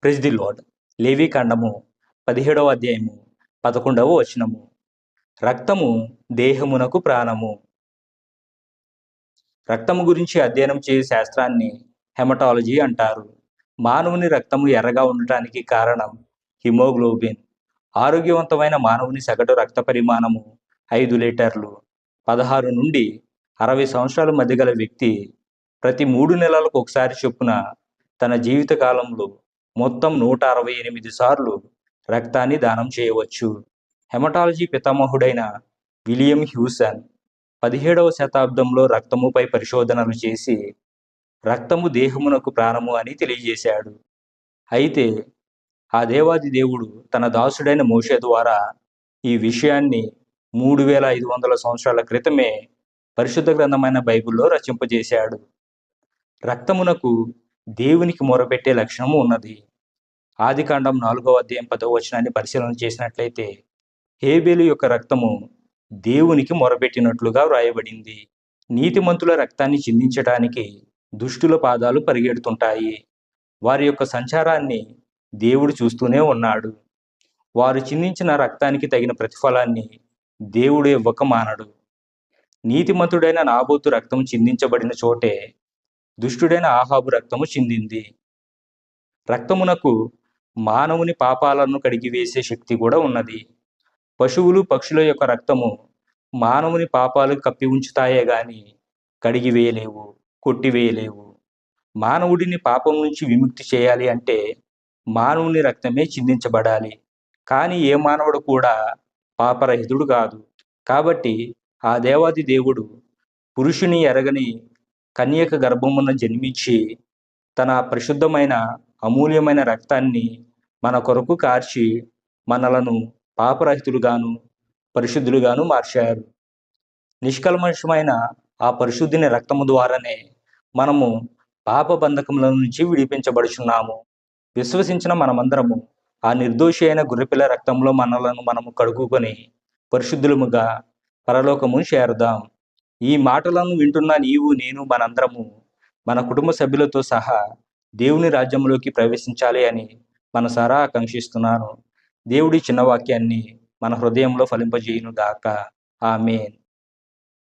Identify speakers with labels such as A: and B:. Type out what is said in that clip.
A: Praise the lord. లేవి కాండము 17వ అధ్యాయము 11వ వచనము. రక్తము దేహమునకు ప్రాణము. రక్తము గురించి అధ్యయనం చేయు శాస్త్రాన్ని హెమటాలజీ అంటారు. మానవుని రక్తము ఎర్రగా ఉండటానికి కారణం హిమోగ్లోబిన్. ఆరోగ్యవంతమైన మానవుని సగటు రక్త పరిమాణము 5 లీటర్లు. 16 నుండి 60 సంవత్సరాల మధ్య గల వ్యక్తి ప్రతి 3 నెలలకు ఒకసారి చొప్పున తన జీవిత కాలంలో మొత్తం 168 సార్లు రక్తాన్ని దానం చేయవచ్చు. హెమటాలజీ పితామహుడైన విలియం హ్యూసన్ 17వ శతాబ్దంలో రక్తముపై పరిశోధనలు చేసి రక్తము దేహమునకు ప్రాణము అని తెలియజేశాడు. అయితే ఆ దేవాది దేవుడు తన దాసుడైన మోషే ద్వారా ఈ విషయాన్ని 3500 సంవత్సరాల క్రితమే పరిశుద్ధ గ్రంథమైన బైబిల్లో రచింపజేశాడు. రక్తమునకు దేవునికి మొరపెట్టే లక్షణము ఉన్నది. ఆదికాండం 4వ అధ్యాయం 10వ వచనాన్ని పరిశీలన చేసినట్లయితే హేబేలు యొక్క రక్తము దేవునికి మొరపెట్టినట్లుగా వ్రాయబడింది. నీతిమంతుల రక్తాన్ని చిందించటానికి దుష్టుల పాదాలు పరిగెడుతుంటాయి. వారి యొక్క సంచారాన్ని దేవుడు చూస్తూనే ఉన్నాడు. వారు చిందించిన రక్తానికి తగిన ప్రతిఫలాన్ని దేవుడు ఇవ్వక మానడు. నీతిమంతుడైన నాబోతు రక్తం చిందించబడిన చోటే దుష్టుడైన ఆహాబు రక్తము చిందింది. రక్తమునకు మానవుని పాపాలను కడిగివేసే శక్తి కూడా ఉన్నది. పశువులు పక్షుల యొక్క రక్తము మానవుని పాపాలు కప్పి ఉంచుతాయే గాని కడిగివేయలేవు, కొట్టివేయలేవు. మానవుడిని పాపం నుంచి విముక్తి చేయాలి అంటే మానవుని రక్తమే చిందించబడాలి. కానీ ఏ మానవుడు కూడా పాపరహితుడు కాదు. కాబట్టి ఆ దేవాది దేవుడు పురుషుని ఎరగని కన్యక గర్భమున జన్మించి తన పరిశుద్ధమైన అమూల్యమైన రక్తాన్ని మన కొరకు కార్చి మనలను పాపరహితులుగాను పరిశుద్ధులుగాను మార్చారు. నిష్కల్మషమైన ఆ పరిశుద్ధిని రక్తము ద్వారానే మనము పాప బంధకముల నుంచి విడిపించబడుచున్నాము. విశ్వసించిన మనమందరము ఆ నిర్దోషి అయిన గొర్రెపిల్ల రక్తంలో మనము కడుగుకొని పరిశుద్ధులముగా పరలోకము చేరుదాం. ఈ మాటలను వింటున్న నీవు, నేను, మనందరము మన కుటుంబ సభ్యులతో సహా దేవుని రాజ్యంలోకి ప్రవేశించాలి అని మనసారా ఆకాంక్షిస్తున్నాను. దేవుడి చిన్న వాక్యాన్ని మన హృదయంలో ఫలింపజేయును గాక. ఆమేన్.